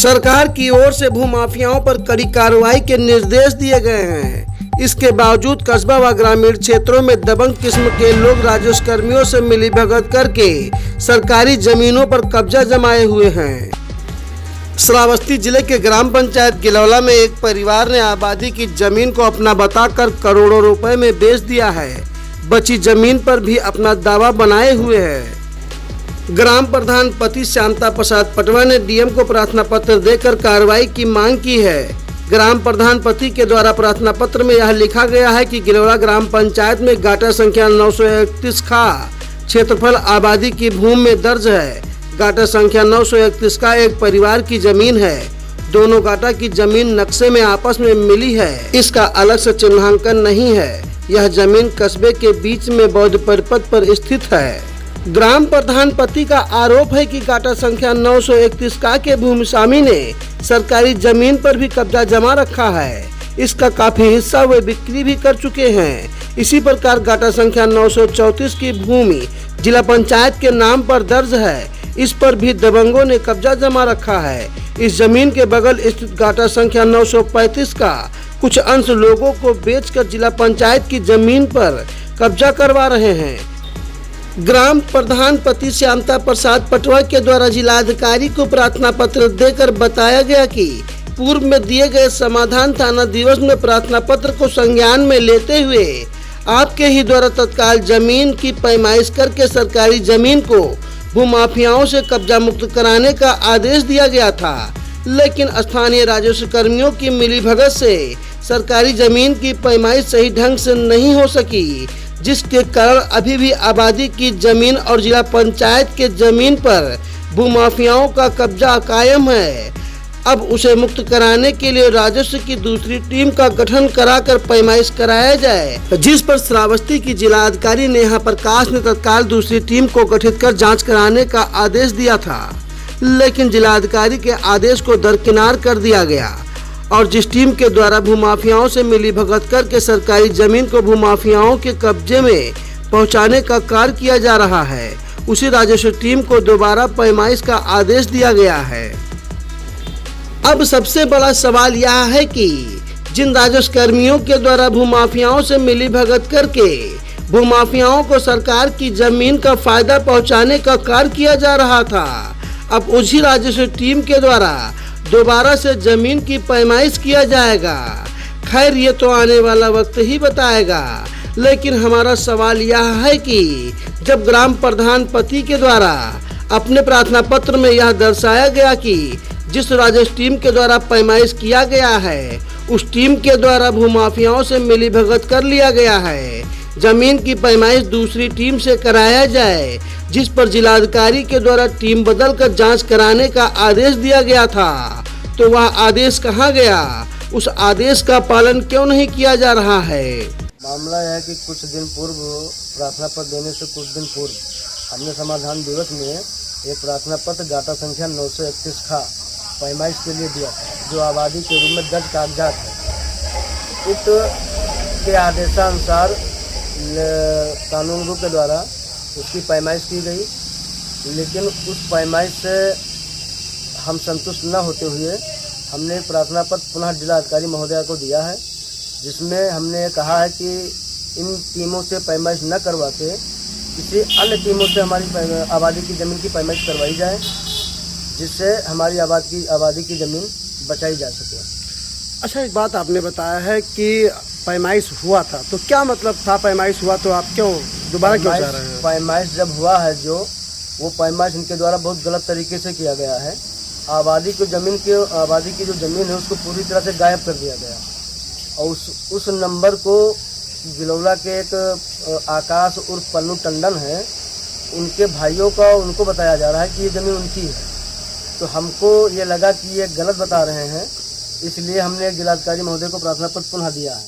सरकार की ओर से भूमाफियाओं पर कड़ी कार्रवाई के निर्देश दिए गए हैं। इसके बावजूद कस्बा व ग्रामीण क्षेत्रों में दबंग किस्म के लोग राजस्व कर्मियों से मिलीभगत करके सरकारी जमीनों पर कब्जा जमाए हुए हैं। श्रावस्ती जिले के ग्राम पंचायत गिलौला में एक परिवार ने आबादी की जमीन को अपना बताकर करोड़ों रुपए में बेच दिया है। बची जमीन पर भी अपना दावा बनाए हुए है। ग्राम प्रधान पति शांता प्रसाद पटवा ने डीएम को प्रार्थना पत्र देकर कार्रवाई की मांग की है। ग्राम प्रधान पति के द्वारा प्रार्थना पत्र में यह लिखा गया है कि गिलौला ग्राम पंचायत में गाटा संख्या 931 खा क्षेत्रफल आबादी की भूमि में दर्ज है। गाटा संख्या 931 का एक परिवार की जमीन है। दोनों गाटा की जमीन नक्शे में आपस में मिली है। इसका अलग से चिन्हांकन नहीं है। यह जमीन कस्बे के बीच में बौद्ध परिपथ पर स्थित है। ग्राम प्रधान पति का आरोप है कि गाटा संख्या 931 का के भूमि स्वामी ने सरकारी जमीन पर भी कब्जा जमा रखा है। इसका काफी हिस्सा वे बिक्री भी कर चुके हैं। इसी प्रकार गाटा संख्या 934 की भूमि जिला पंचायत के नाम पर दर्ज है। इस पर भी दबंगों ने कब्जा जमा रखा है। इस जमीन के बगल स्थित गाटा संख्या 935 का कुछ अंश लोगों को बेचकर जिला पंचायत की जमीन पर कब्जा करवा रहे हैं। ग्राम प्रधान पति शांता प्रसाद पटवा के द्वारा जिलाधिकारी को प्रार्थना पत्र देकर बताया गया कि पूर्व में दिए गए समाधान थाना दिवस में प्रार्थना पत्र को संज्ञान में लेते हुए आपके ही द्वारा तत्काल जमीन की पैमाइश करके सरकारी जमीन को भूमाफियाओं से कब्जा मुक्त कराने का आदेश दिया गया था। लेकिन स्थानीय राजस्व कर्मियों की मिलीभगत से सरकारी जमीन की पैमाइश सही ढंग से नहीं हो सकी, जिसके कारण अभी भी आबादी की जमीन और जिला पंचायत के जमीन पर भूमाफियाओं का कब्जा कायम है। अब उसे मुक्त कराने के लिए राजस्व की दूसरी टीम का गठन कराकर पैमाइश कराया जाए, जिस पर श्रावस्ती की जिलाधिकारी नेहा प्रकाश ने तत्काल दूसरी टीम को गठित कर जांच कराने का आदेश दिया था। लेकिन जिलाधिकारी के आदेश को दरकिनार कर दिया गया और जिस टीम के द्वारा भूमाफियाओं से मिलीभगत करके सरकारी जमीन को भूमाफियाओं के कब्जे में पहुंचाने का कार्य किया जा रहा है, उसी राजस्व टीम को दोबारा पैमाइश का आदेश दिया गया है। अब सबसे बड़ा सवाल यह है कि जिन राजस्व कर्मियों के द्वारा भूमाफियाओं से मिलीभगत करके भूमाफियाओं को सरकार की जमीन का फायदा पहुंचाने का कार्य किया जा रहा था, अब उसी राजस्व टीम के द्वारा दोबारा से जमीन की पैमाइश किया जाएगा। खैर, ये तो आने वाला वक्त ही बताएगा। लेकिन हमारा सवाल यह है कि जब ग्राम प्रधान पति के द्वारा अपने प्रार्थना पत्र में यह दर्शाया गया कि जिस राजस्व टीम के द्वारा पैमाइश किया गया है उस टीम के द्वारा भूमाफियाओं से मिलीभगत कर लिया गया है, जमीन की पैमाइश दूसरी टीम से कराया जाए, जिस पर जिलाधिकारी के द्वारा टीम बदलकर जांच कराने का आदेश दिया गया था, तो वह आदेश कहाँ गया? उस आदेश का पालन क्यों नहीं किया जा रहा है? मामला यह है कि कुछ दिन पूर्व प्रार्थना पत्र देने से कुछ दिन पूर्व हमने समाधान दिवस में एक प्रार्थना पत्र गाटा संख्या 931 खा पैमाइश के लिए दिया, जो आबादी के रूप में दर्ज कागजात है। उक्त के आदेशानुसार कानून रूप के द्वारा उसकी पैमाइश की गई, लेकिन उस पैमाइश से हम संतुष्ट न होते हुए हमने प्रार्थना पत्र पुनः जिलाधिकारी महोदया को दिया है, जिसमें हमने कहा है कि इन टीमों से पैमाइश न करवा के किसी अन्य टीमों से हमारी आबादी की ज़मीन की पैमाइश करवाई जाए, जिससे हमारी आबादी की ज़मीन बचाई जा सके। अच्छा, एक बात आपने बताया है कि पैमाइश हुआ था, तो क्या मतलब था पैमाइश हुआ तो आप क्यों दोबारा क्यों चाह रहे हैं? पैमाइश जब हुआ है जो वो पैमाइश इनके द्वारा बहुत गलत तरीके से किया गया है। आबादी की जो ज़मीन है उसको पूरी तरह से गायब कर दिया गया और उस नंबर को गिलौला के एक आकाश उर्फ पन्नू टंडन है, उनके भाइयों का उनको बताया जा रहा है कि ये ज़मीन उनकी है। तो हमको ये लगा कि ये गलत बता रहे हैं, इसलिए हमने जिलाधिकारी महोदय को प्रार्थना पत्र पुनः दिया है।